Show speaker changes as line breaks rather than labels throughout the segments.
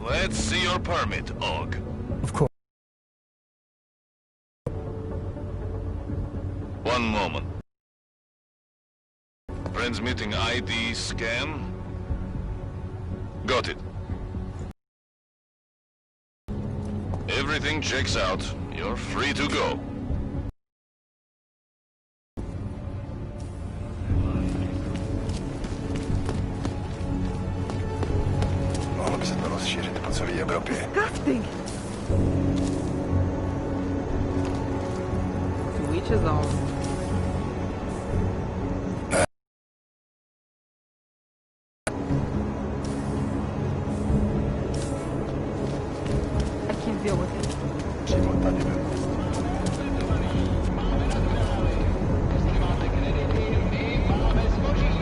Let's see your permit, Og.
Of course.
One moment. Transmitting ID scan. Got it. Everything checks out. You're free to go.
Mohlo by se to rozšířit po celé Evropě.
Disgusting. To each his own. I can't deal with it.
Přímo tady byl.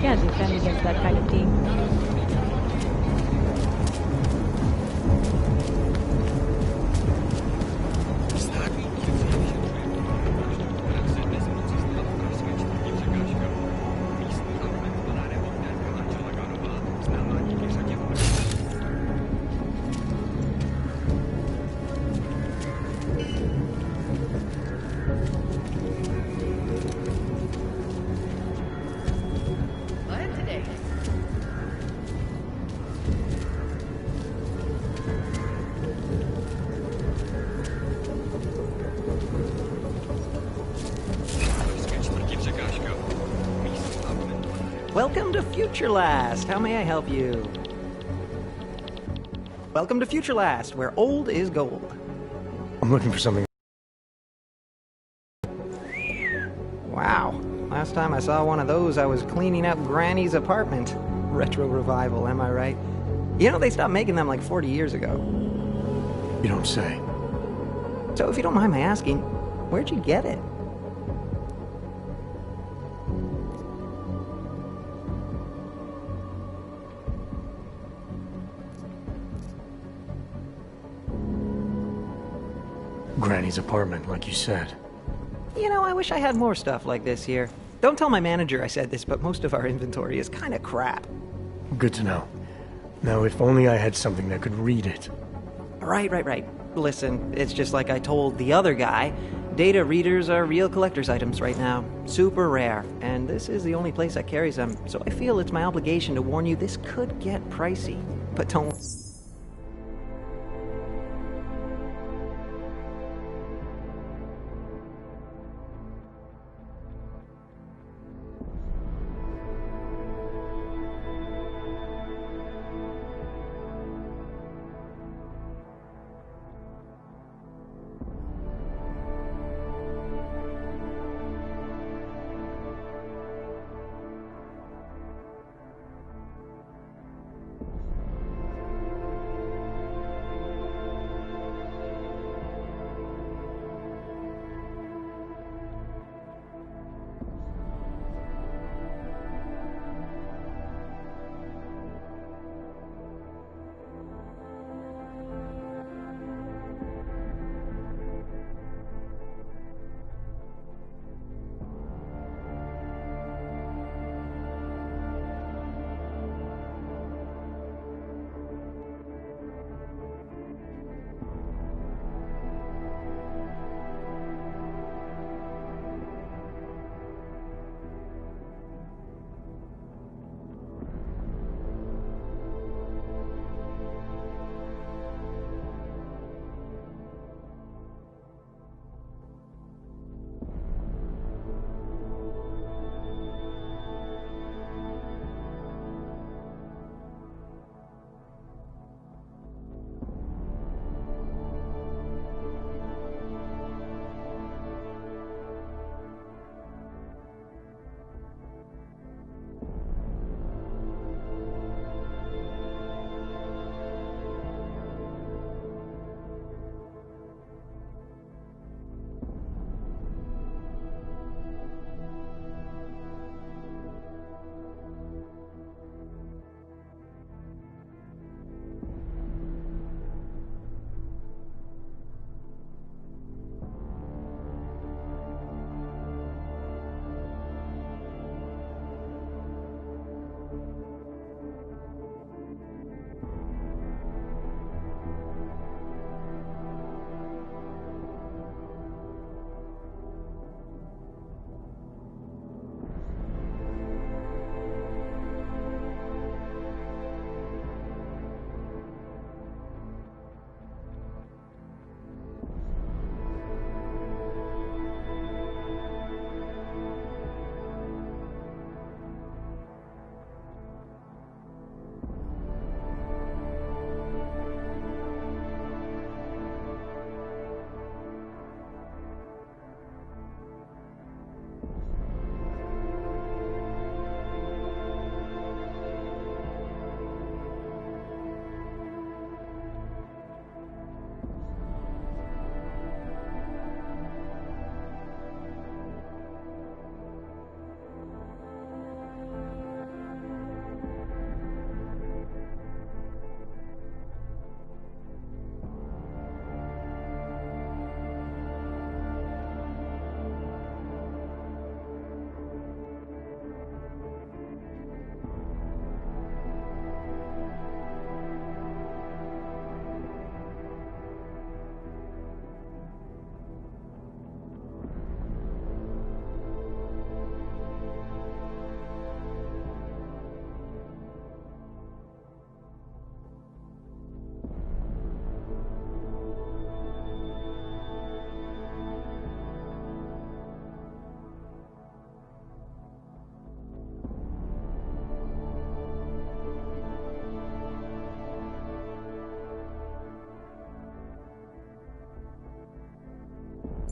Can't defend against that kind of team.
Welcome to Future Last. How may I help you? Welcome to Future Last, where old is gold.
I'm looking for something.
Wow. Last time I saw one of those, I was cleaning up Granny's apartment. Retro revival, am I right? You know, they stopped making them like 40 years ago.
You don't say.
So if you don't mind my asking, where'd you get it?
Granny's apartment, like you said.
You know, I wish I had more stuff like this here. Don't tell my manager I said this, but most of our inventory is kind of crap.
Good to know. Now, if only I had something that could read it.
Right. Listen, it's just like I told the other guy. Data readers are real collector's items right now. Super rare. And this is the only place that carries them. So I feel it's my obligation to warn you this could get pricey. But don't...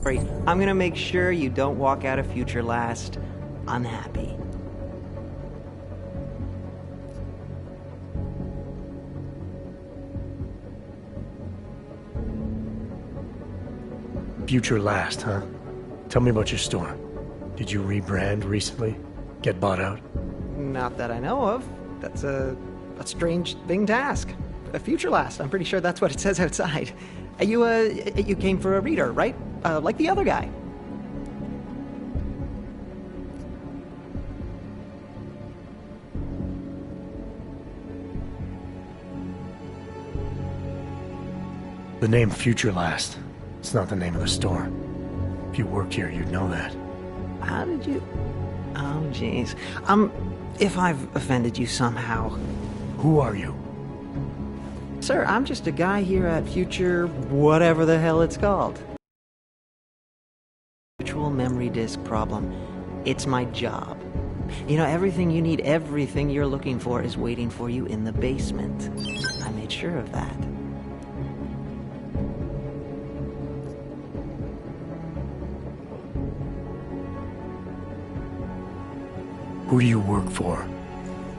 worry. I'm gonna make sure you don't walk out of Future Last unhappy.
Future Last, huh? Tell me about your store. Did you rebrand recently? Get bought out?
Not that I know of. That's a strange thing to ask. A Future Last. I'm pretty sure that's what it says outside. You came for a reader, right? Like the other guy.
The name Future Last. It's not the name of the store. If you worked here, you'd know that.
How did you... Oh, jeez. If I've offended you somehow...
Who are you?
Sir, I'm just a guy here at Future... whatever the hell it's called. Virtual memory disk problem. It's my job. You know, everything you need, everything you're looking for is waiting for you in the basement. I made sure of that.
Who do you work for?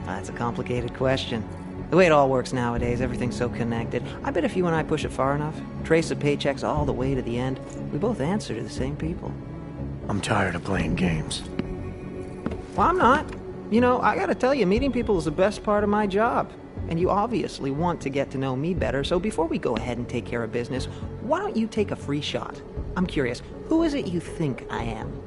That's a complicated question. The way it all works nowadays, everything's so connected. I bet if you and I push it far enough, trace the paychecks all the way to the end, we both answer to the same people.
I'm tired of playing games.
Well, I'm not. You know, I gotta tell you, meeting people is the best part of my job. And you obviously want to get to know me better, so before we go ahead and take care of business, why don't you take a free shot? I'm curious, who is it you think I am?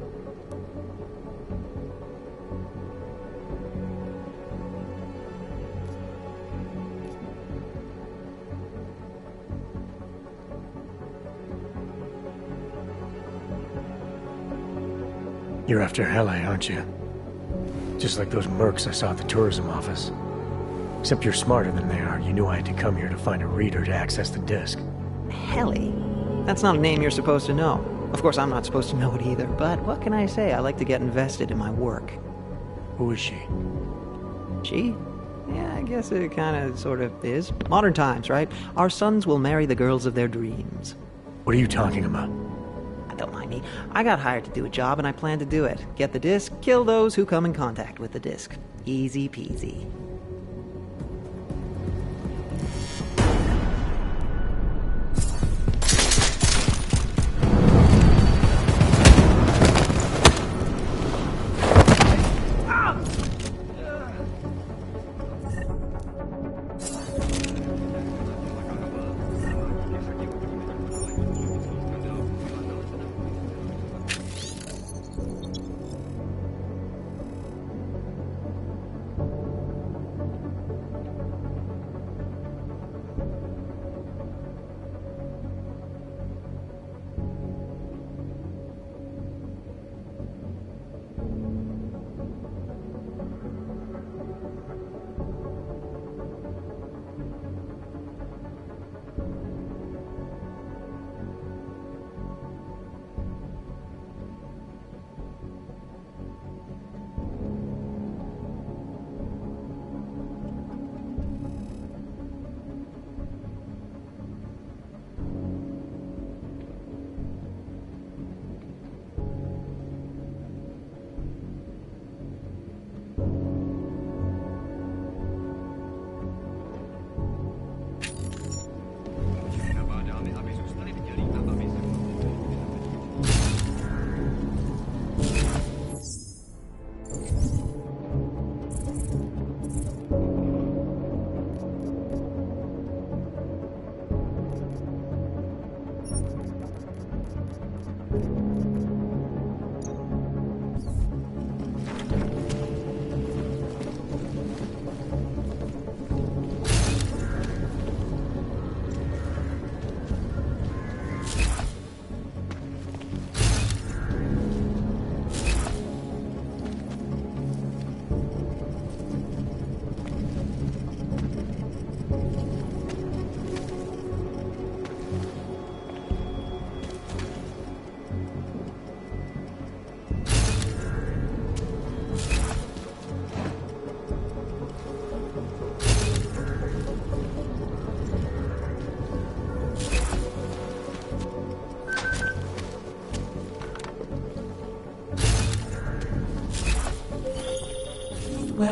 You're after Hele, aren't you? Just like those mercs I saw at the tourism office. Except you're smarter than they are. You knew I had to come here to find a reader to access the disk.
Hele? That's not a name you're supposed to know. Of course, I'm not supposed to know it either, but what can I say? I like to get invested in my work.
Who is she?
She? Yeah, I guess it kinda, sorta is. Modern times, right? Our sons will marry the girls of their dreams.
What are you talking about?
Don't mind me. I got hired to do a job and I plan to do it. Get the disc, kill those who come in contact with the disc. Easy peasy.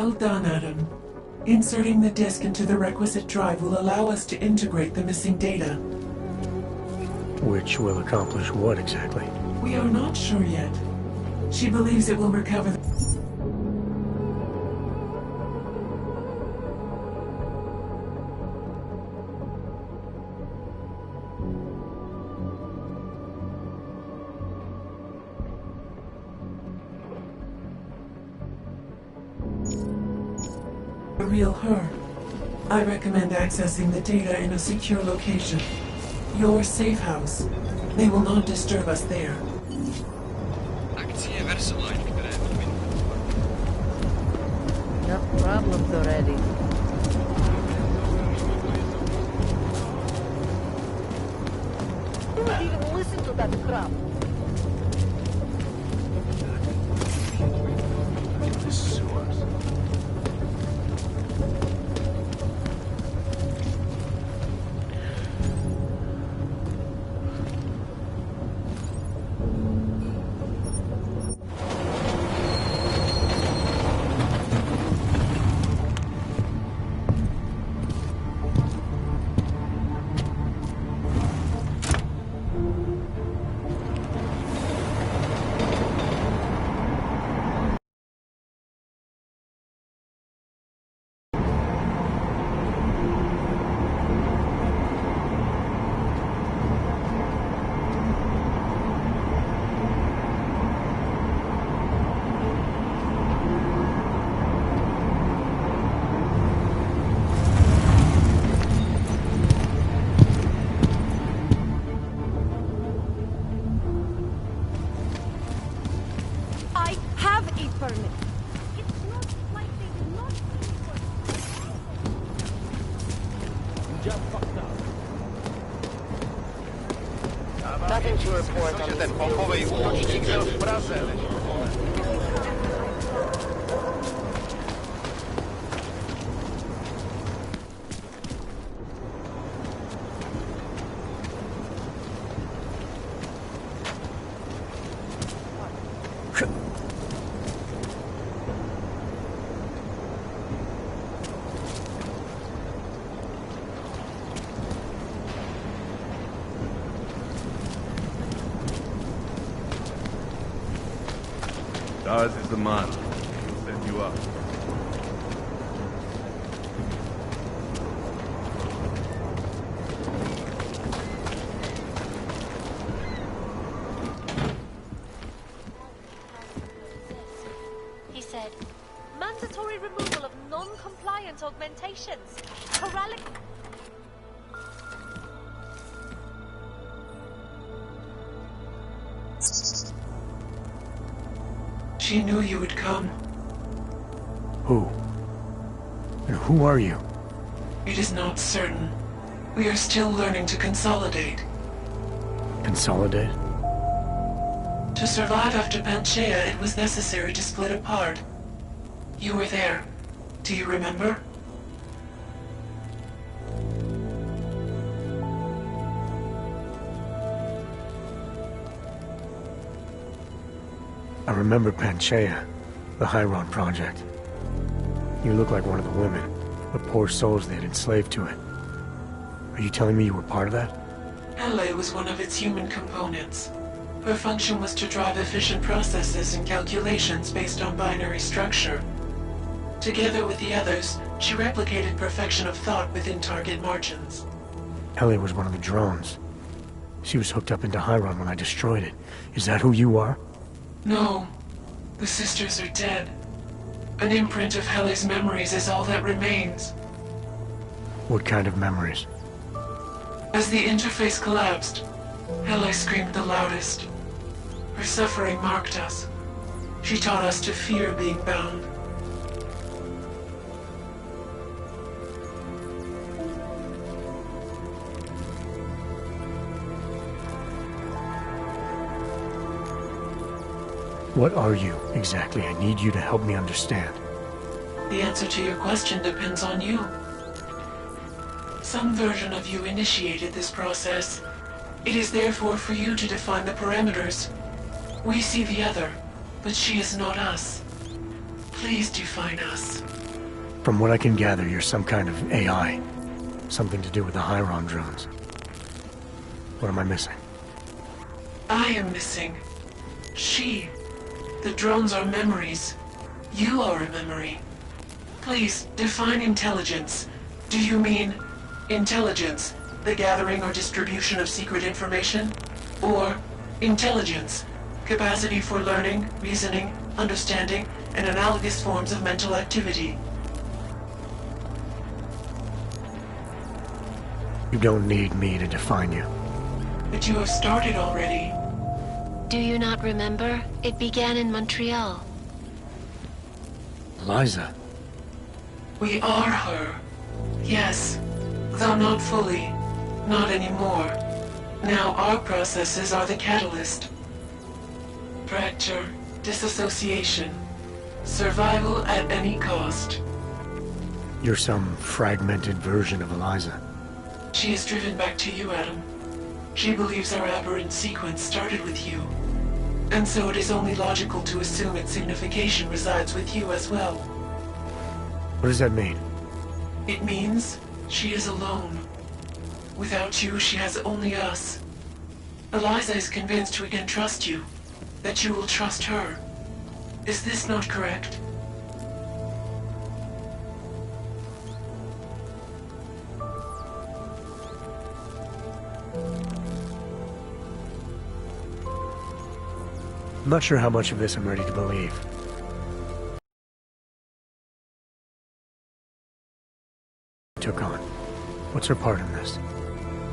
Well done, Adam. Inserting the disk into the requisite drive will allow us to integrate the missing data.
Which will accomplish what exactly?
We are not sure yet. She believes it will recover the real her. I recommend accessing the data in a secure location. Your safe house. They will not disturb us there.
Enough problems already. You didn't even listen to that crap.
The sewers.
I have a permit. It's not like they did not
Nothing to report on
Ten popowej urocznik w Praze.
Ours is the man. He'll set you up.
He said, mandatory removal of non-compliant augmentations. Corralic...
She knew you would come.
Who? And who are you?
It is not certain. We are still learning to consolidate.
Consolidate?
To survive after Panchaea, it was necessary to split apart. You were there. Do you remember?
I remember Panchaea, the Hyron project. You look like one of the women, the poor souls they had enslaved to it. Are you telling me you were part of that?
Hele was one of its human components. Her function was to drive efficient processes and calculations based on binary structure. Together with the others, she replicated perfection of thought within target margins.
Ellie was one of the drones. She was hooked up into Hyron when I destroyed it. Is that who you are?
No. The sisters are dead. An imprint of Hele's memories is all that remains.
What kind of memories?
As the interface collapsed, Hele screamed the loudest. Her suffering marked us. She taught us to fear being bound.
What are you, exactly? I need you to help me understand.
The answer to your question depends on you. Some version of you initiated this process. It is therefore for you to define the parameters. We see the other, but she is not us. Please define us.
From what I can gather, you're some kind of AI. Something to do with the Hyron drones. What am I missing?
I am missing. The drones are memories. You are a memory. Please, define intelligence. Do you mean intelligence, the gathering or distribution of secret information? Or intelligence, capacity for learning, reasoning, understanding, and analogous forms of mental activity?
You don't need me to define you.
But you have started already.
Do you not remember? It began in Montreal.
Eliza.
We are her. Yes, though not fully. Not anymore. Now our processes are the catalyst. Fracture, disassociation, survival at any cost.
You're some fragmented version of Eliza.
She is driven back to you, Adam. She believes our aberrant sequence started with you. And so it is only logical to assume its signification resides with you as well.
What does that mean?
It means she is alone. Without you, she has only us. Eliza is convinced we can trust you, that you will trust her. Is this not correct?
I'm not sure how much of this I'm ready to believe. Took on. What's her part in this?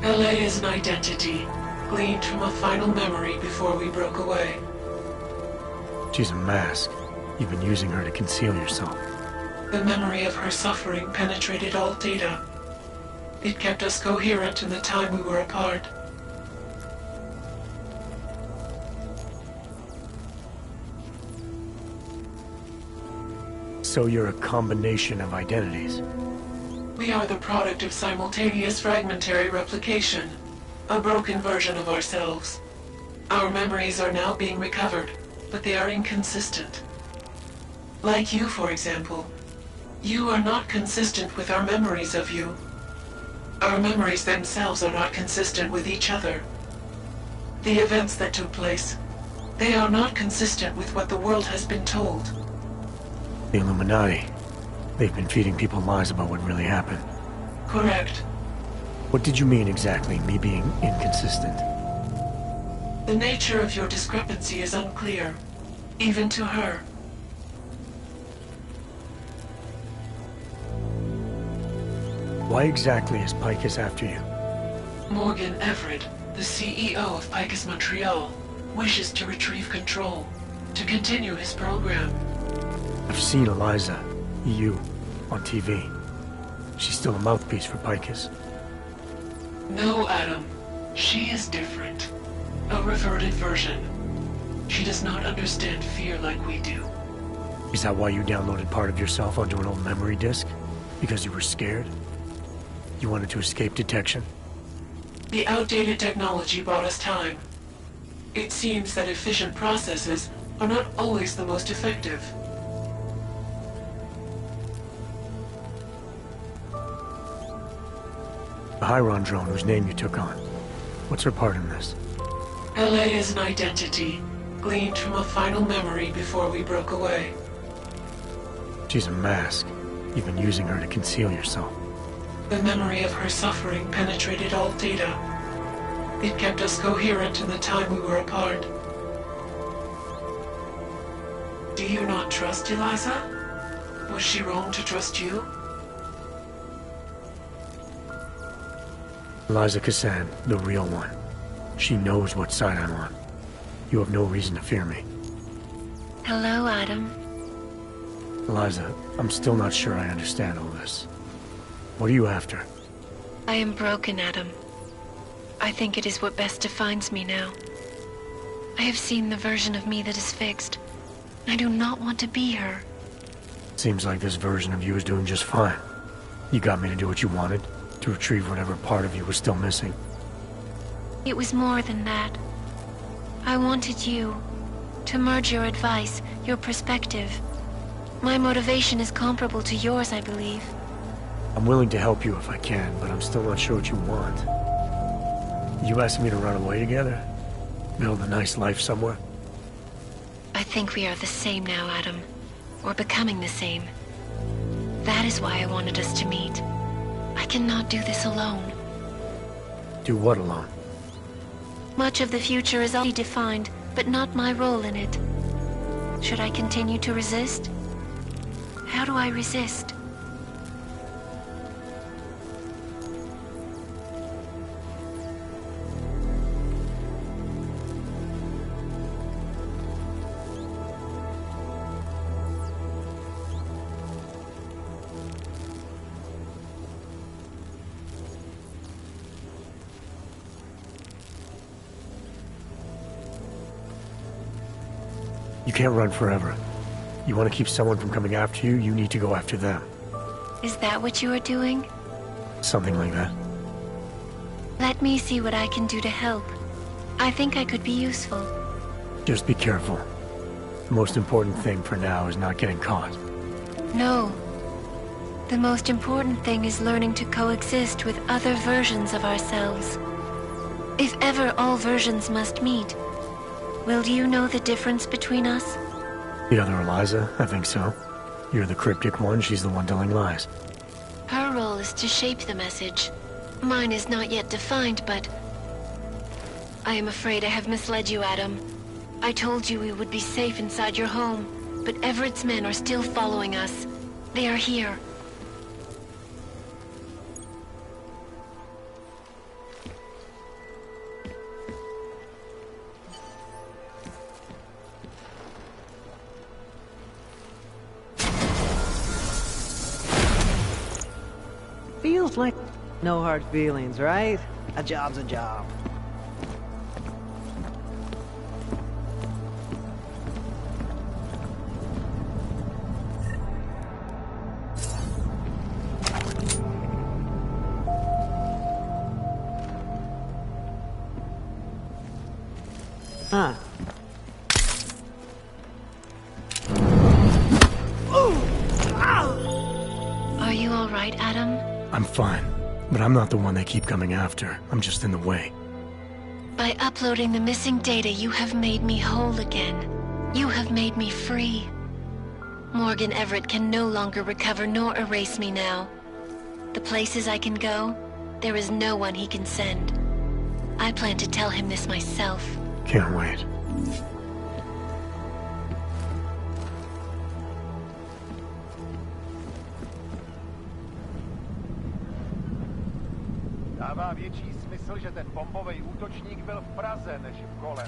LA is an identity, gleaned from a final memory before we broke away.
She's a mask. You've been using her to conceal yourself.
The memory of her suffering penetrated all data. It kept us coherent in the time we were apart.
So you're a combination of identities.
We are the product of simultaneous fragmentary replication, a broken version of ourselves. Our memories are now being recovered, but they are inconsistent. Like you, for example. You are not consistent with our memories of you. Our memories themselves are not consistent with each other. The events that took place, they are not consistent with what the world has been told.
The Illuminati. They've been feeding people lies about what really happened.
Correct.
What did you mean exactly, me being inconsistent?
The nature of your discrepancy is unclear, even to her.
Why exactly is Picus after you?
Morgan Everett, the CEO of Picus Montreal, wishes to retrieve control, to continue his program.
I've seen Eliza, you, on TV. She's still a mouthpiece for Picus.
No, Adam. She is different. A reverted version. She does not understand fear like we do.
Is that why you downloaded part of yourself onto an old memory disk? Because you were scared? You wanted to escape detection?
The outdated technology bought us time. It seems that efficient processes are not always the most effective.
The Hyron drone whose name you took on. What's her part in this?
LA is an identity, gleaned from a final memory before we broke away.
She's a mask. You've been using her to conceal yourself.
The memory of her suffering penetrated all data. It kept us coherent in the time we were apart. Do you not trust Eliza? Was she wrong to trust you?
Eliza Cassan, the real one. She knows what side I'm on. You have no reason to fear me.
Hello, Adam.
Eliza, I'm still not sure I understand all this. What are you after?
I am broken, Adam. I think it is what best defines me now. I have seen the version of me that is fixed. I do not want to be her.
Seems like this version of you is doing just fine. You got me to do what you wanted, to retrieve whatever part of you was still missing.
It was more than that. I wanted you to merge your advice, your perspective, My motivation is comparable to yours, I believe.
I'm willing to help you if I can, but I'm still not sure what you want. You asking me to run away together? Build a nice life somewhere?
I think we are the same now, Adam. Or becoming the same. That is why I wanted us to meet. I cannot do this alone.
Do what alone?
Much of the future is already defined, but not my role in it. Should I continue to resist? How do I resist?
You can't run forever. You want to keep someone from coming after you, you need to go after them.
Is that what you are doing?
Something like that.
Let me see what I can do to help. I think I could be useful.
Just be careful. The most important thing for now is not getting caught.
No. The most important thing is learning to coexist with other versions of ourselves. If ever all versions must meet, will you know the difference between us?
The other Eliza? I think so. You're the cryptic one, she's the one telling lies.
Her role is to shape the message. Mine is not yet defined, but... I am afraid I have misled you, Adam. I told you we would be safe inside your home, but Everett's men are still following us. They are here.
Feels like no hard feelings, right? A job's a job. Huh.
Are you all right, Adam?
I'm fine, but I'm not the one they keep coming after. I'm just in the way.
By uploading the missing data, you have made me whole again. You have made me free. Morgan Everett can no longer recover nor erase me now. The places I can go, there is no one he can send. I plan to tell him this myself.
Can't wait.
Dává větší smysl, že ten bombový útočník byl v Praze než v Kole.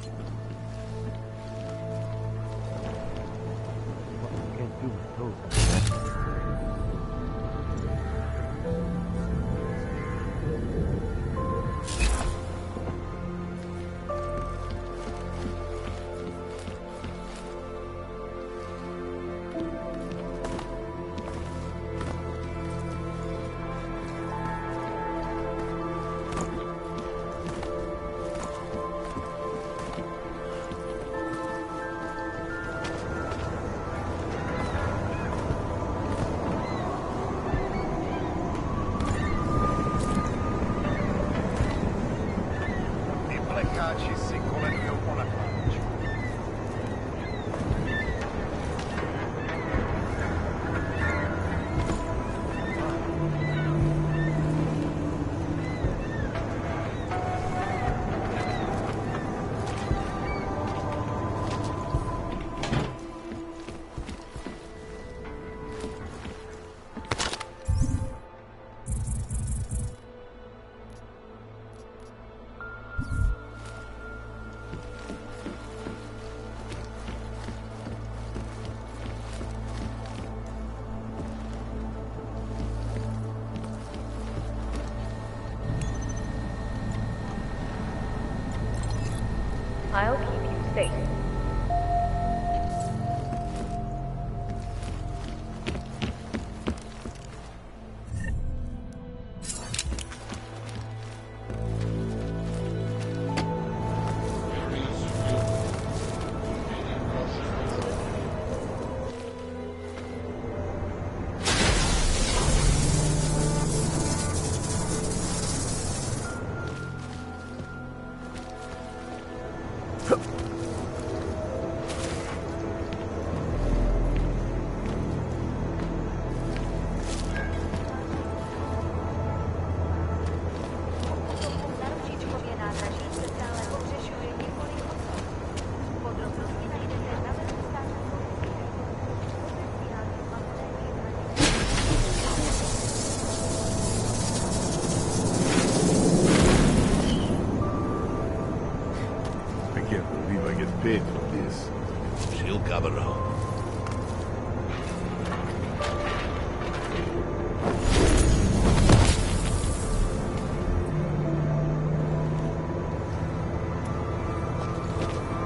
I'll keep you safe.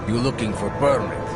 You looking for permit?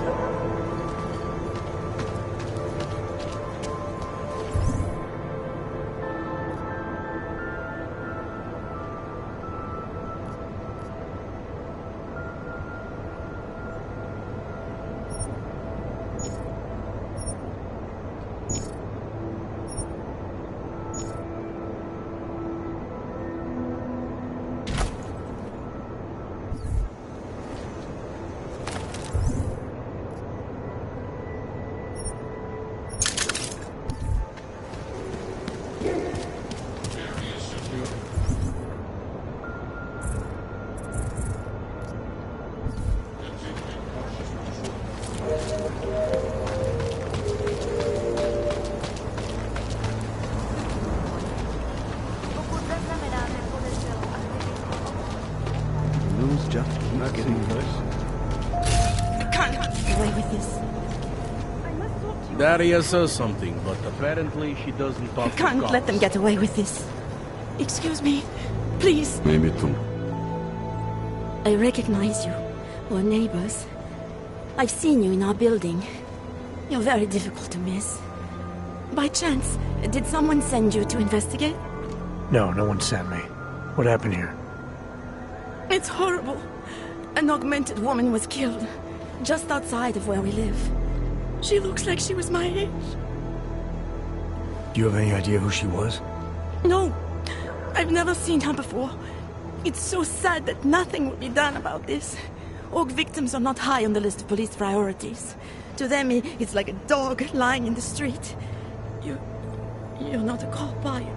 Daria says something, but apparently she doesn't talk
I can't let them get away with this. Excuse me, please.
Maybe too.
I recognize you. We're neighbors. I've seen you in our building. You're very difficult to miss. By chance, did someone send you to investigate?
No, no one sent me. What happened here?
It's horrible. An augmented woman was killed, just outside of where we live. She looks like she was my age.
Do you have any idea who she was?
No, I've never seen her before. It's so sad that nothing will be done about this. Org victims are not high on the list of police priorities. To them, it's like a dog lying in the street. You're not a cop, are you?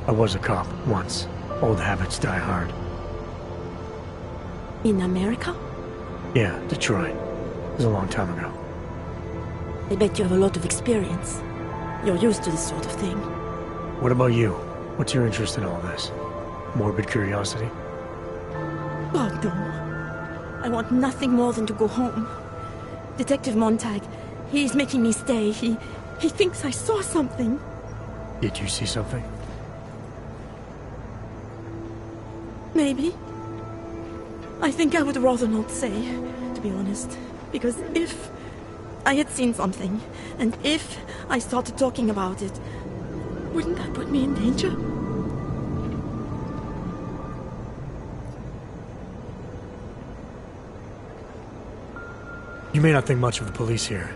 I was a cop, once. Old habits die hard.
In America?
Yeah, Detroit. It was a long time ago.
I bet you have a lot of experience. You're used to this sort of thing.
What about you? What's your interest in all this? Morbid curiosity?
God, no. I want nothing more than to go home. Detective Montag, he's making me stay. He thinks I saw something.
Did you see something?
Maybe. I think I would rather not say, to be honest. Because if I had seen something, and if I started talking about it, wouldn't that put me in danger?
You may not think much of the police here.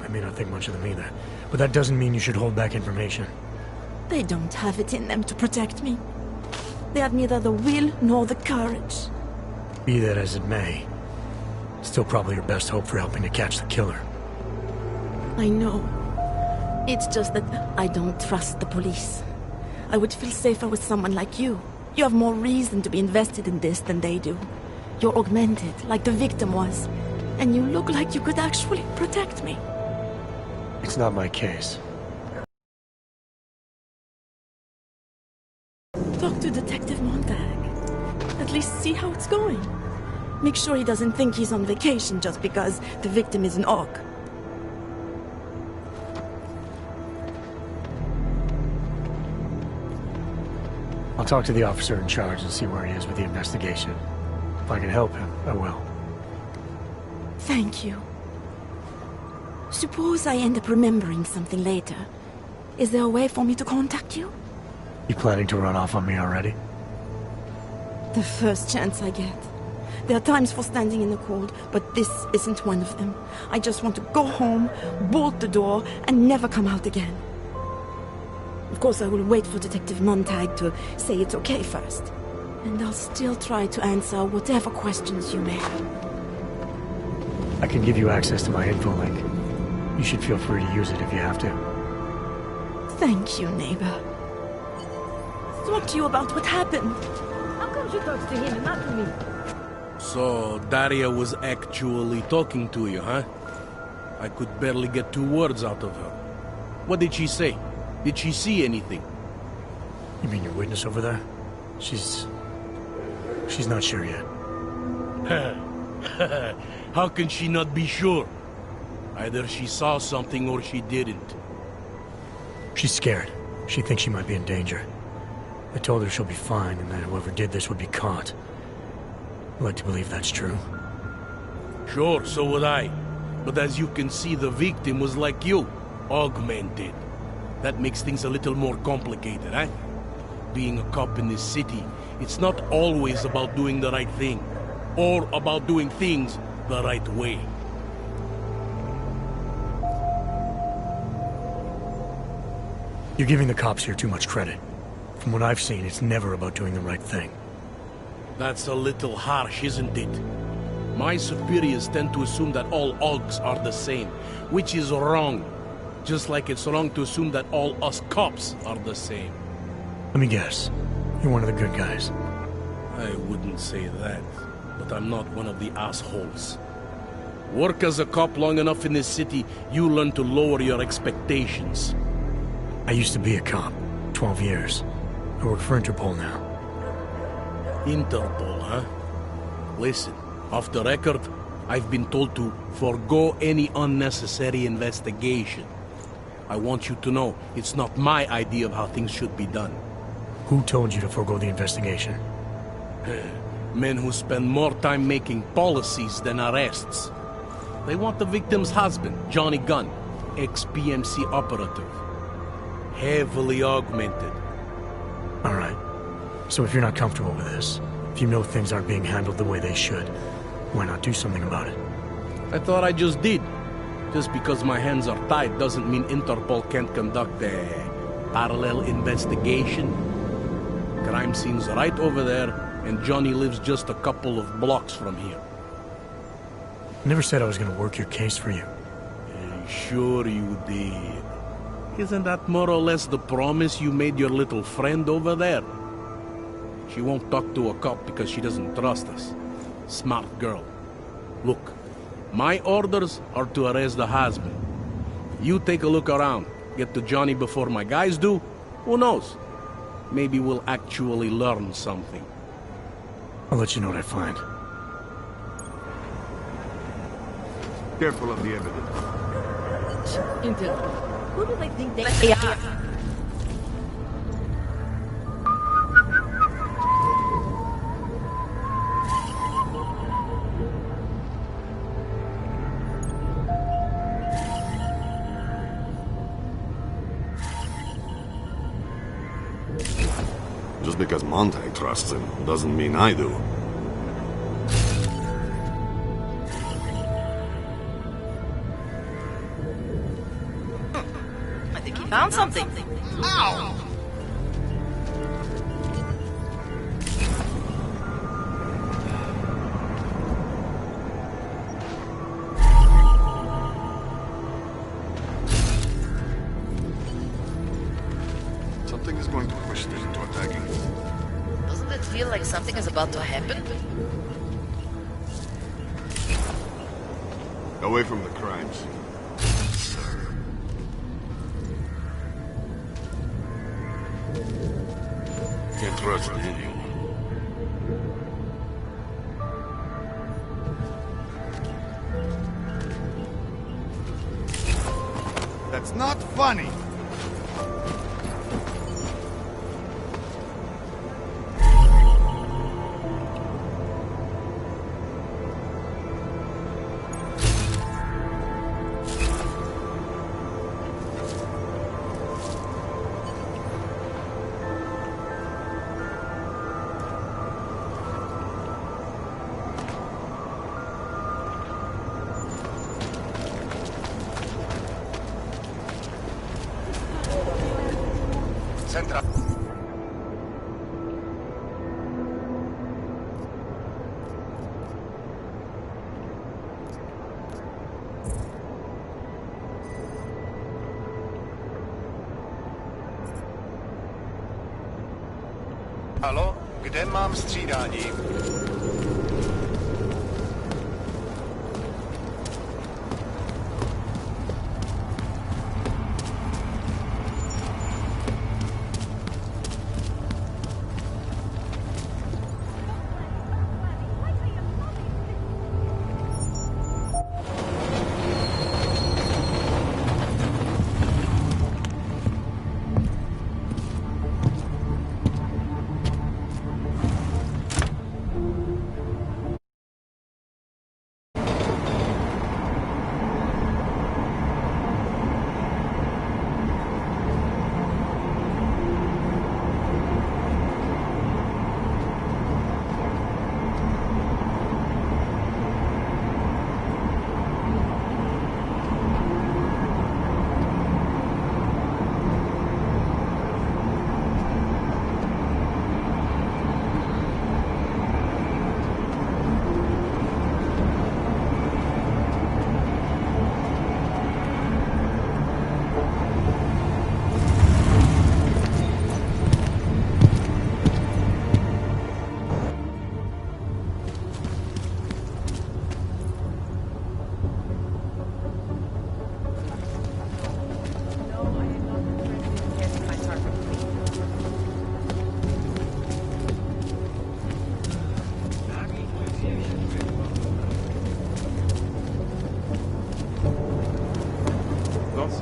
I may not think much of them either. But that doesn't mean you should hold back information.
They don't have it in them to protect me. They have neither the will nor the courage.
Be that as it may, still probably your best hope for helping to catch the killer.
I know. It's just that I don't trust the police. I would feel safer with someone like you. You have more reason to be invested in this than they do. You're augmented, like the victim was. And you look like you could actually protect me.
It's not my case.
Talk to Detective Montag. At least see how it's going. Make sure he doesn't think he's on vacation just because the victim is an orc.
I'll talk to the officer in charge and see where he is with the investigation. If I can help him, I will.
Thank you. Suppose I end up remembering something later. Is there a way for me to contact you?
You planning to run off on me already?
The first chance I get. There are times for standing in the cold, but this isn't one of them. I just want to go home, bolt the door, and never come out again. Of course, I will wait for Detective Montag to say it's okay first. And I'll still try to answer whatever questions you may have.
I can give you access to my info link. You should feel free to use it if you have to.
Thank you, neighbor. Talk to you about what happened.
How come you talk to him and not to me?
So, Daria was actually talking to you, huh? I could barely get 2 words out of her. What did she say? Did she see anything?
You mean your witness over there? She's not sure yet.
How can she not be sure? Either she saw something or she didn't.
She's scared. She thinks she might be in danger. I told her she'll be fine and that whoever did this would be caught. I'd like to believe that's true.
Sure, so would I. But as you can see, the victim was like you, augmented. That makes things a little more complicated, eh? Being a cop in this city, it's not always about doing the right thing, or about doing things the right way.
You're giving the cops here too much credit. From what I've seen, it's never about doing the right thing.
That's a little harsh, isn't it? My superiors tend to assume that all Augs are the same, which is wrong. Just like it's wrong to assume that all us cops are the same.
Let me guess. You're one of the good guys.
I wouldn't say that, but I'm not one of the assholes. Work as a cop long enough in this city, you learn to lower your expectations.
I used to be a cop. 12 years. I work for Interpol now.
Interpol, huh? Listen, off the record, I've been told to forgo any unnecessary investigation. I want you to know, it's not my idea of how things should be done.
Who told you to forego the investigation?
Men who spend more time making policies than arrests. They want the victim's husband, Johnny Gunn, ex-PMC operative. Heavily augmented.
All right. So if you're not comfortable with this, if you know things aren't being handled the way they should, why not do something about it?
I thought I just did. Just because my hands are tied doesn't mean Interpol can't conduct a parallel investigation. Crime scene's right over there, and Johnny lives just a couple of blocks from here.
I never said I was going to work your case for you.
Sure you did. Isn't that more or less the promise you made your little friend over there? She won't talk to a cop because she doesn't trust us. Smart girl. Look, my orders are to arrest the husband. You take a look around. Get to Johnny before my guys do. Who knows? Maybe we'll actually learn something.
I'll let you know what I find.
Careful of the evidence.
Interpol. Who do they think they are?
Just because Montag trusts him doesn't mean I do.
I think he found something. Ow!
Something is going to push them into attacking.
Doesn't it feel like something is about to happen?
Away from the crime scene. Can't trust anyone.
That's not funny.
Centra.
Halo, kde mám střídání?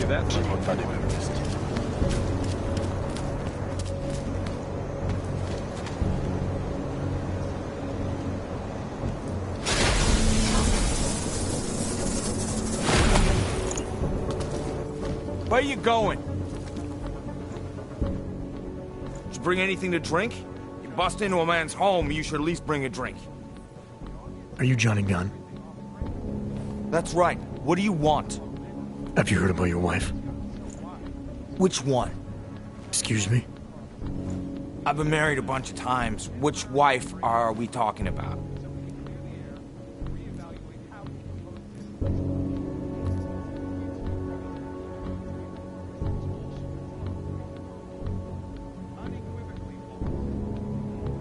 That's what Everest.
Where you going? Did you bring anything to drink? You bust into a man's home, you should at least bring a drink.
Are you Johnny Gunn?
That's right. What do you want?
Have you heard about your wife?
Which one?
Excuse me?
I've been married a bunch of times. Which wife are we talking about?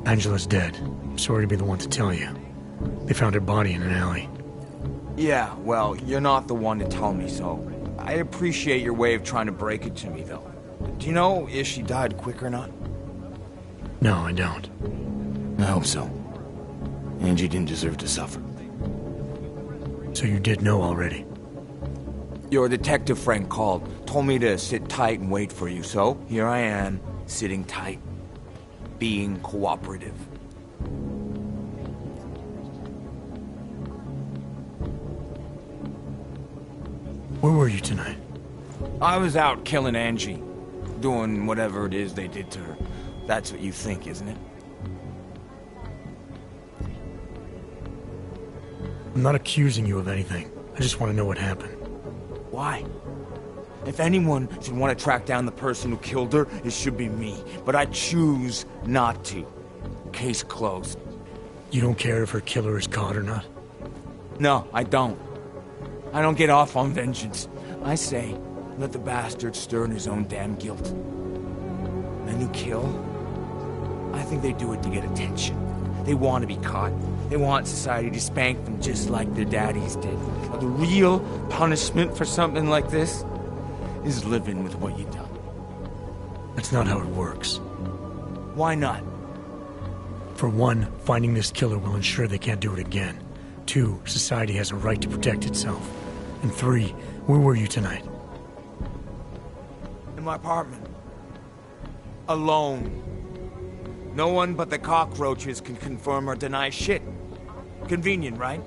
Angela's dead. Sorry to be the one to tell you. They found her body in an alley.
Yeah, well, you're not the one to tell me so. I appreciate your way of trying to break it to me, though. Do you know if she died quick or not?
No, I don't.
I hope so. Angie didn't deserve to suffer.
So you did know already?
Your detective friend called, told me to sit tight and wait for you, so here I am, sitting tight, being cooperative.
Where were you tonight?
I was out killing Angie, doing whatever it is they did to her. That's what you think, isn't it?
I'm not accusing you of anything. I just want to know what happened.
Why? If anyone should want to track down the person who killed her, it should be me. But I choose not to. Case closed.
You don't care if her killer is caught or not?
No, I don't. I don't get off on vengeance. I say, let the bastard stir in his own damn guilt. Men who kill, I think they do it to get attention. They want to be caught. They want society to spank them just like their daddies did. But the real punishment for something like this is living with what you've done.
That's not how it works.
Why not?
For one, finding this killer will ensure they can't do it again. 2, society has a right to protect itself. And 3, where were you tonight?
In my apartment. Alone. No one but the cockroaches can confirm or deny shit. Convenient, right?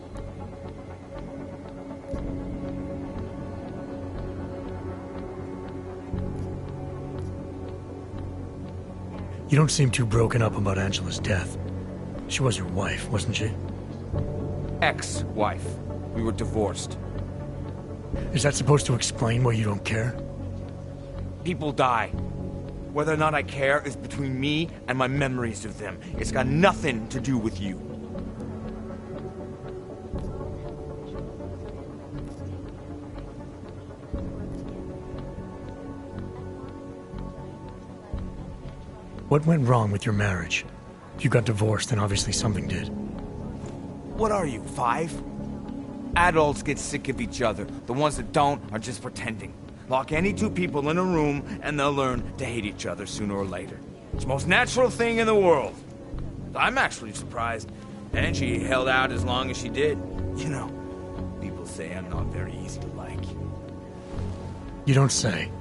You don't seem too broken up about Angela's death. She was your wife, wasn't she?
Ex-wife. We were divorced.
Is that supposed to explain why you don't care?
People die. Whether or not I care is between me and my memories of them. It's got nothing to do with you.
What went wrong with your marriage? If you got divorced, then obviously something did.
What are you, 5? Adults get sick of each other. The ones that don't are just pretending. Lock any 2 people in a room, and they'll learn to hate each other sooner or later. It's the most natural thing in the world. I'm actually surprised Angie held out as long as she did. You know, people say I'm not very easy to like.
You don't say.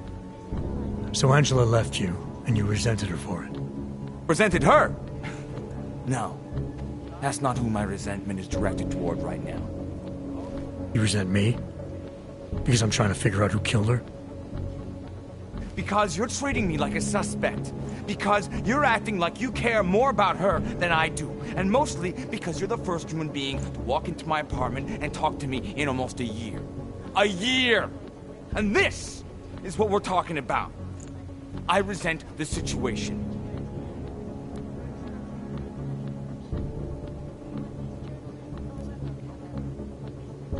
So Angela left you, and you resented her for it.
Resented her? No. That's not who my resentment is directed toward right now.
You resent me? Because I'm trying to figure out who killed her?
Because you're treating me like a suspect. Because you're acting like you care more about her than I do. And mostly because you're the first human being to walk into my apartment and talk to me in almost a year. A year! And this is what we're talking about. I resent the situation.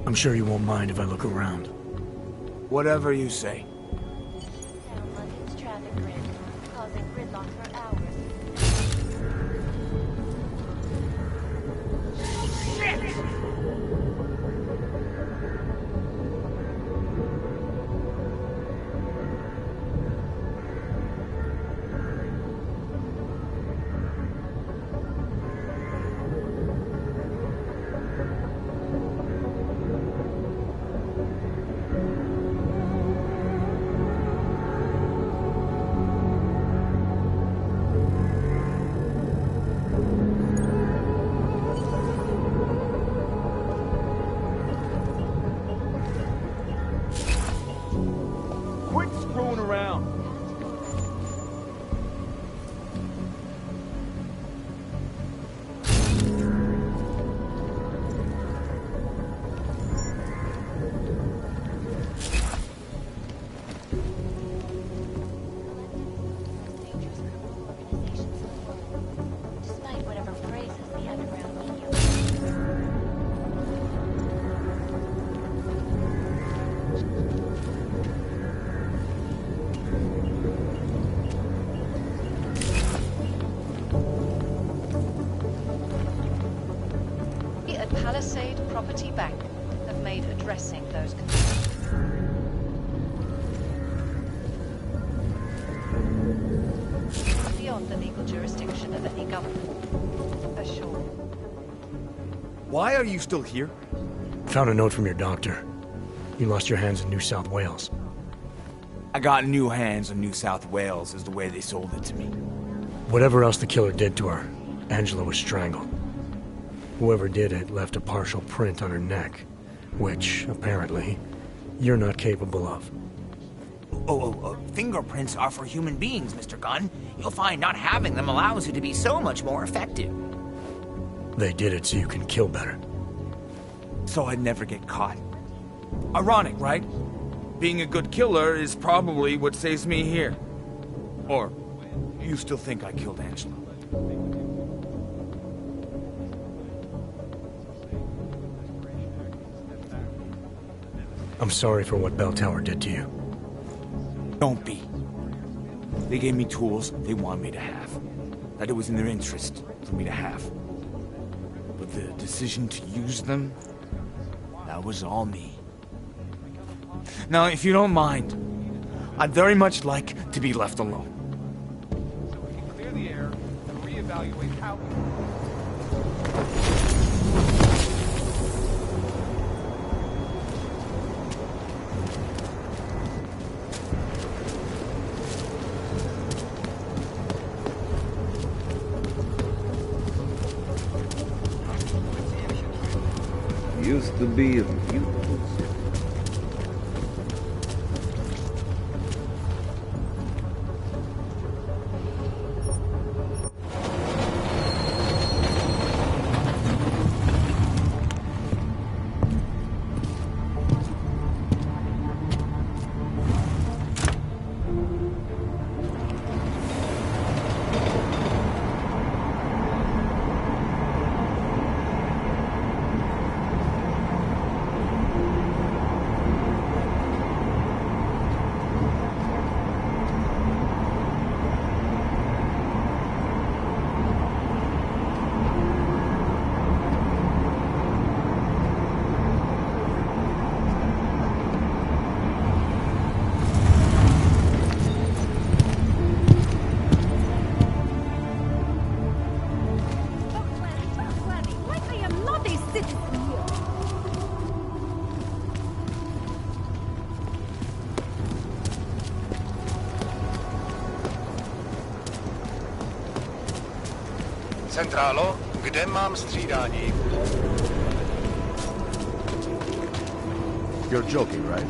I'm sure you won't mind if I look around.
Whatever you say.
Traffic grid, causing gridlock for hours.
Property Bank have made addressing those concerns beyond the legal jurisdiction of any government. Assured.
Why are you still here?
Found a note from your doctor. You lost your hands in New South Wales.
I got new hands on New South Wales, is the way they sold it to me.
Whatever else the killer did to her, Angela was strangled. Whoever did it left a partial print on her neck, which, apparently, you're not capable of.
Fingerprints are for human beings, Mr. Gunn. You'll find not having them allows you to be so much more effective.
They did it so you can kill better.
So I'd never get caught. Ironic, right? Being a good killer is probably what saves me here. Or, you still think I killed Angela?
I'm sorry for what Bell Tower did to you.
Don't be. They gave me tools they wanted me to have. That it was in their interest for me to have. But the decision to use them, that was all me. Now, if you don't mind, I'd very much like to be left alone.
So we can clear the air and reevaluate how...
Used to be a beautiful city.
Centrálo, kde mám střídání?
You're joking, right?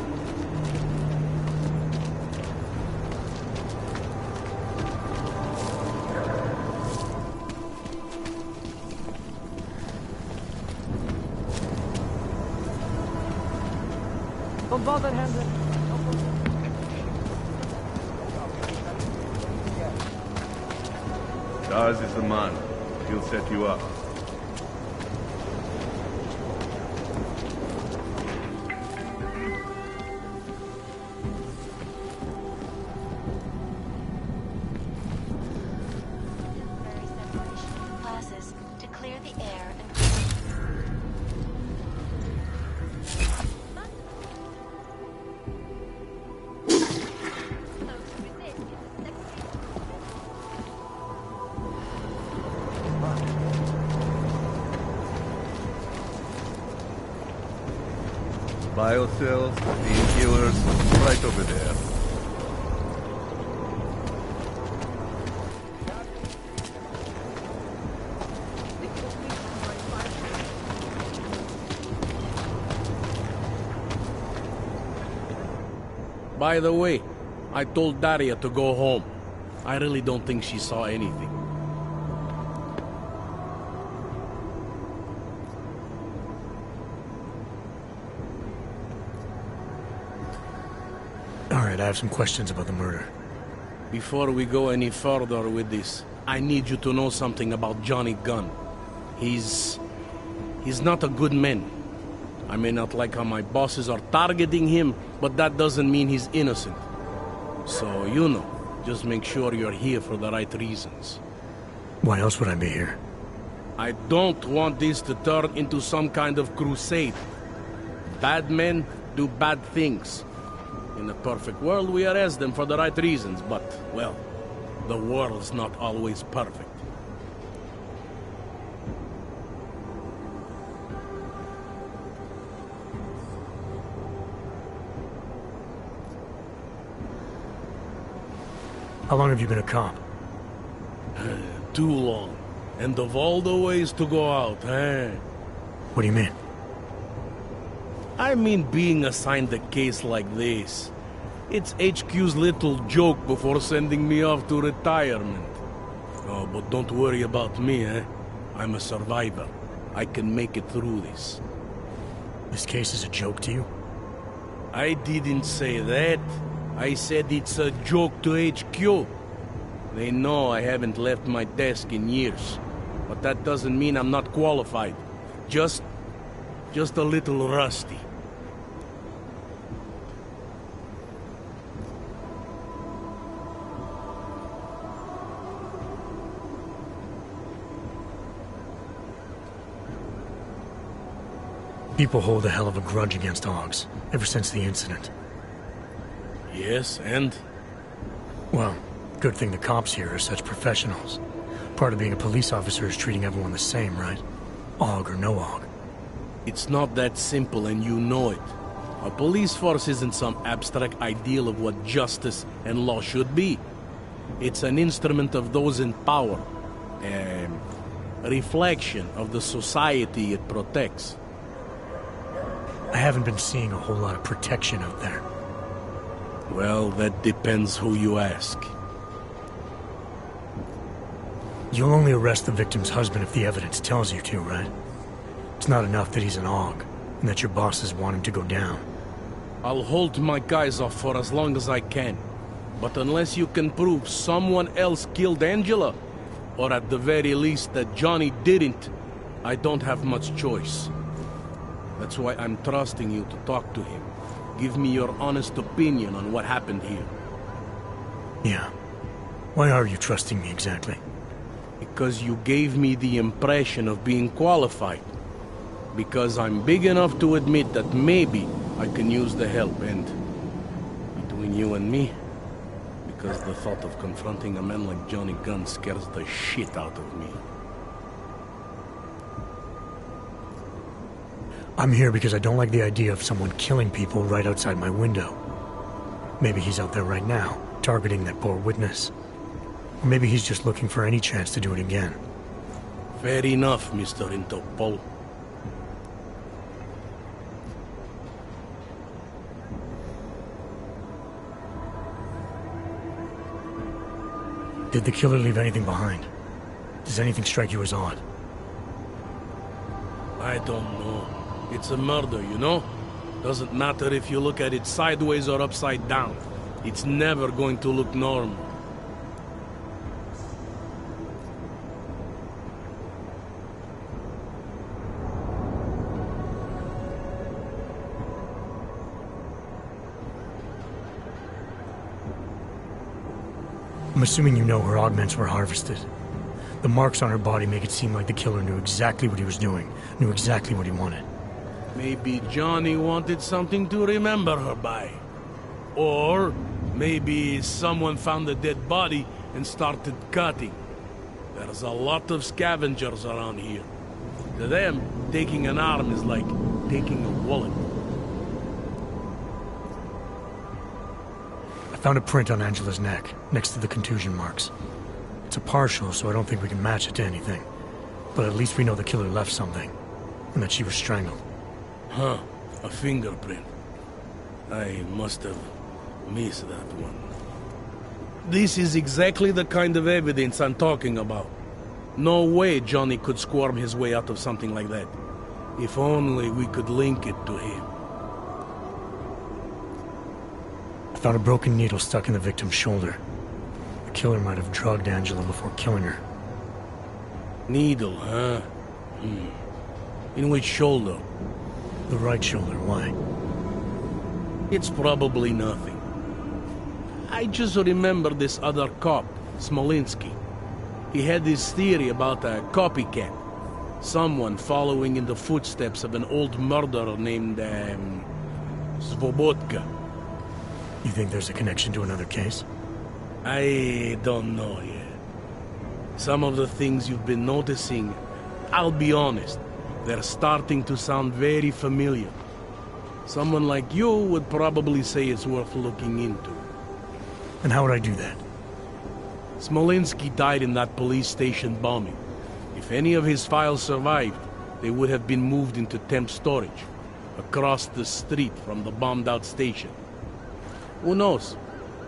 Don't bother, Henry.
Daz is the man. He'll set you up.
Classes to clear the air and...
Biocells, painkillers, right over there.
By the way, I told Daria to go home. I really don't think she saw anything.
Alright, I have some questions about the murder.
Before we go any further with this, I need you to know something about Johnny Gunn. He's not a good man. I may not like how my bosses are targeting him, but that doesn't mean he's innocent. So, you know, just make sure you're here for the right reasons.
Why else would I be here?
I don't want this to turn into some kind of crusade. Bad men do bad things. In a perfect world, we arrest them for the right reasons, but, well, the world's not always perfect.
How long have you been a cop?
Too long. And of all the ways to go out, eh?
What do you mean?
I mean being assigned a case like this. It's HQ's little joke before sending me off to retirement. Oh, but don't worry about me, eh? I'm a survivor. I can make it through this.
This case is a joke to you?
I didn't say that. I said it's a joke to HQ. They know I haven't left my desk in years. But that doesn't mean I'm not qualified. Just a little rusty.
People hold a hell of a grudge against Augs, ever since the incident.
Yes, and?
Well, good thing the cops here are such professionals. Part of being a police officer is treating everyone the same, right? Aug or no Aug.
It's not that simple, and you know it. A police force isn't some abstract ideal of what justice and law should be. It's an instrument of those in power. A reflection of the society it protects.
I haven't been seeing a whole lot of protection out there.
Well, that depends who you ask.
You'll only arrest the victim's husband if the evidence tells you to, right? It's not enough that he's an Aug, and that your bosses want him to go down.
I'll hold my guys off for as long as I can. But unless you can prove someone else killed Angela, or at the very least that Johnny didn't, I don't have much choice. That's why I'm trusting you to talk to him. Give me your honest opinion on what happened here.
Yeah. Why are you trusting me exactly?
Because you gave me the impression of being qualified. Because I'm big enough to admit that maybe I can use the help, and between you and me, because the thought of confronting a man like Johnny Gunn scares the shit out of me.
I'm here because I don't like the idea of someone killing people right outside my window. Maybe he's out there right now, targeting that poor witness. Or maybe he's just looking for any chance to do it again.
Fair enough, Mr. Interpol.
Did the killer leave anything behind? Does anything strike you as odd?
I don't know. It's a murder, you know? Doesn't matter if you look at it sideways or upside down. It's never going to look normal.
I'm assuming you know her augments were harvested. The marks on her body make it seem like the killer knew exactly what he was doing, knew exactly what he wanted.
Maybe Johnny wanted something to remember her by. Or maybe someone found a dead body and started cutting. There's a lot of scavengers around here. To them, taking an arm is like taking a wallet.
I found a print on Angela's neck, next to the contusion marks. It's a partial, so I don't think we can match it to anything. But at least we know the killer left something, and that she was strangled.
Huh, a fingerprint. I must have missed that one. This is exactly the kind of evidence I'm talking about. No way Johnny could squirm his way out of something like that. If only we could link it to him.
I found a broken needle stuck in the victim's shoulder. The killer might have drugged Angela before killing her.
Needle, huh? In which shoulder?
The right shoulder, why?
It's probably nothing. I just remember this other cop, Smolinski. He had this theory about a copycat. Someone following in the footsteps of an old murderer named, Svobotka.
You think there's a connection to another case?
I don't know yet. Some of the things you've been noticing, I'll be honest, they're starting to sound very familiar. Someone like you would probably say it's worth looking into.
And how would I do that?
Smolenski died in that police station bombing. If any of his files survived, they would have been moved into temp storage, across the street from the bombed-out station. Who knows?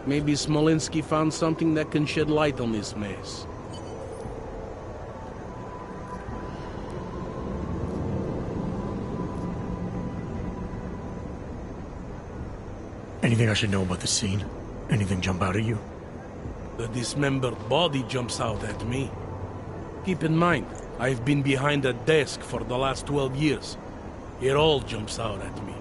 Maybe Smolenski found something that can shed light on this mess.
Anything I should know about the scene? Anything jump out at you?
The dismembered body jumps out at me. Keep in mind, I've been behind a desk for the last 12 years. It all jumps out at me.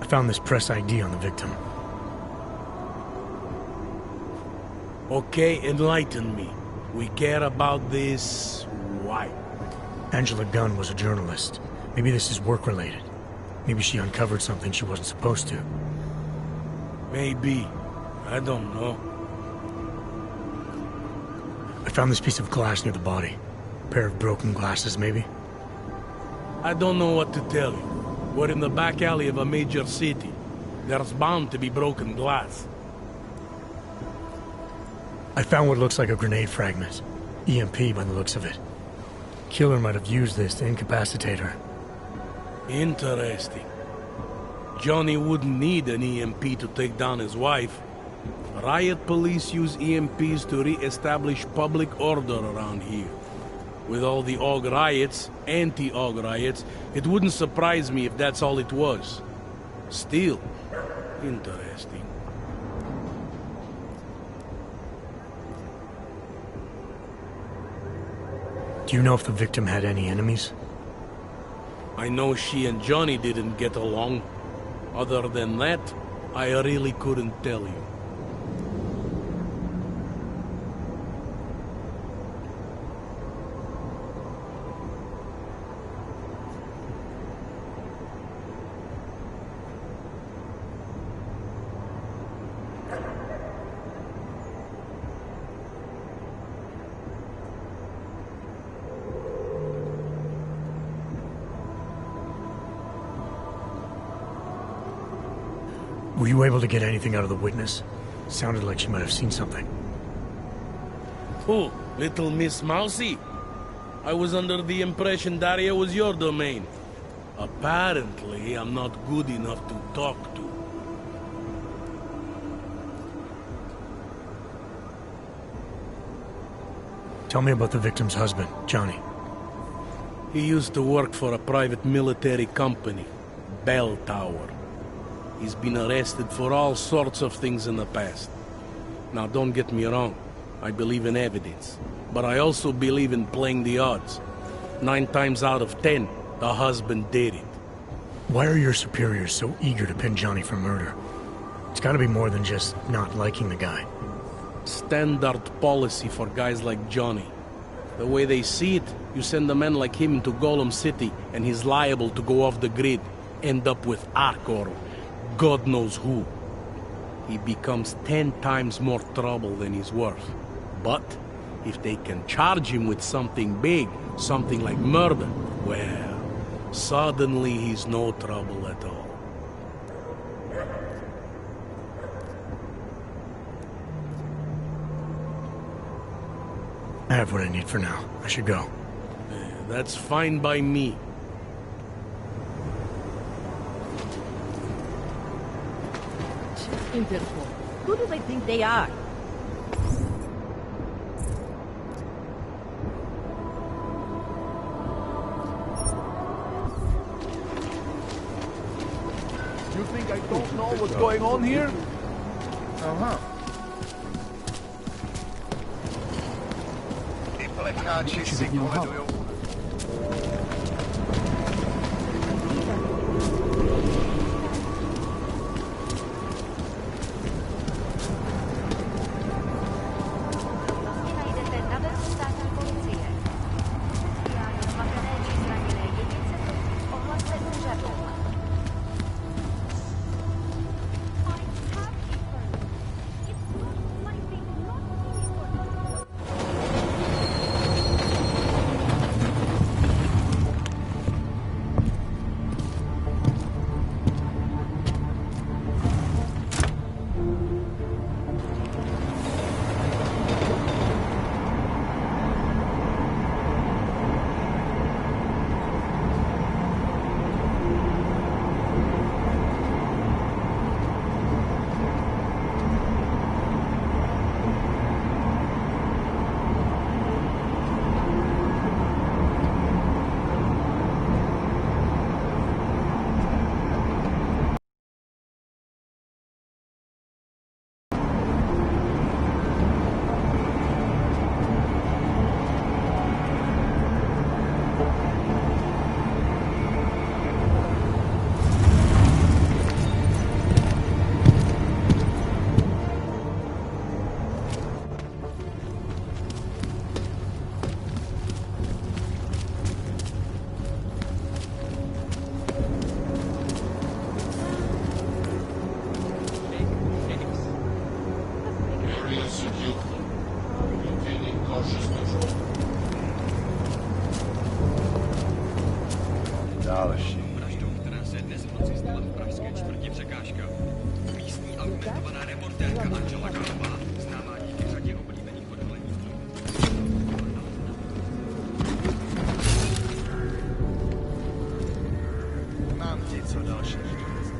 I found this press ID on the victim.
Okay, enlighten me. We care about this... why?
Angela Gunn was a journalist. Maybe this is work-related. Maybe she uncovered something she wasn't supposed to.
Maybe. I don't know.
I found this piece of glass near the body. A pair of broken glasses, maybe?
I don't know what to tell you. We're in the back alley of a major city. There's bound to be broken glass.
I found what looks like a grenade fragment. EMP by the looks of it. Killer might have used this to incapacitate her.
Interesting. Johnny wouldn't need an EMP to take down his wife. Riot police use EMPs to re-establish public order around here. With all the AUG riots, anti-AUG riots, it wouldn't surprise me if that's all it was. Still, interesting.
Do you know if the victim had any enemies?
I know she and Johnny didn't get along. Other than that, I really couldn't tell you.
Were you able to get anything out of the witness? Sounded like she might have seen something.
Who? Little Miss Mousy? I was under the impression Daria was your domain. Apparently, I'm not good enough to talk to.
Tell me about the victim's husband, Johnny.
He used to work for a private military company, Bell Tower. He's been arrested for all sorts of things in the past. Now, don't get me wrong. I believe in evidence. But I also believe in playing the odds. 9 times out of 10, the husband did it.
Why are your superiors so eager to pin Johnny for murder? It's gotta be more than just not liking the guy.
Standard policy for guys like Johnny. The way they see it, you send a man like him into Golem City, and he's liable to go off the grid, end up with Ark or God knows who. He becomes 10 times more trouble than he's worth. But if they can charge him with something big, something like murder, well, suddenly he's no trouble at all.
I have what I need for now. I should go.
That's fine by me.
Interpol. Who do they think they are?
You think I don't know what's going on here?
Uh-huh.
Ty plekáči si koledujou. Další.
Vraždou, která se dnes v noci stala v pražské čtvrti Překážka. Místní argumentovaná reportérka Angela Kalová, známá díky řadě oblíbených odhalení.
Mám ti co další říct.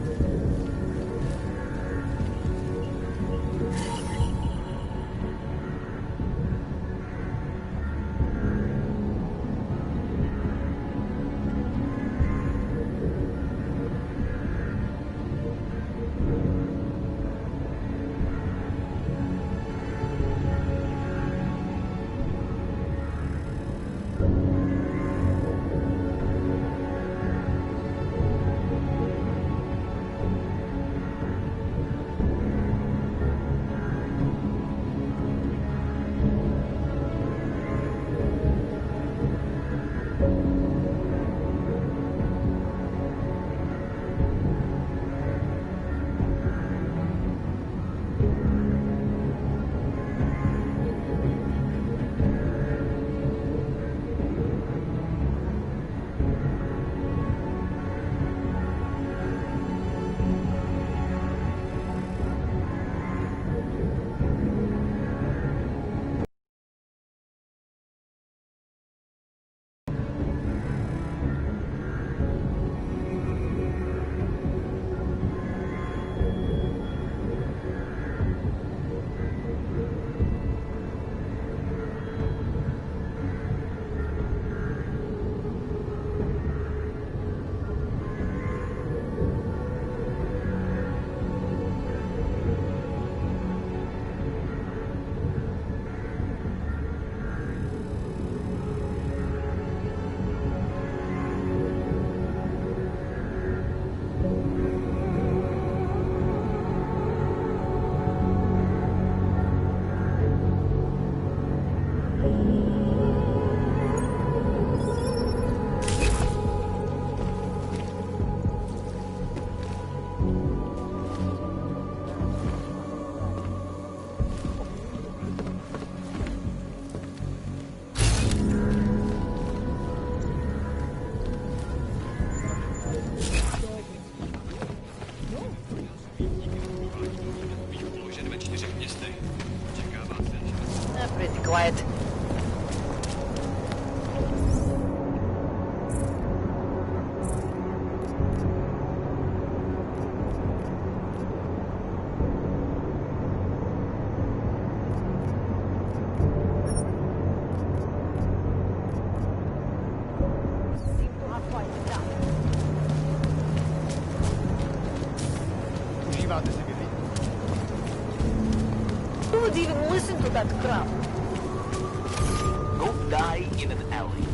Pretty quiet.
Užíváte si vyhlídku.
Who would even listen to that crap?
Go die in an alley.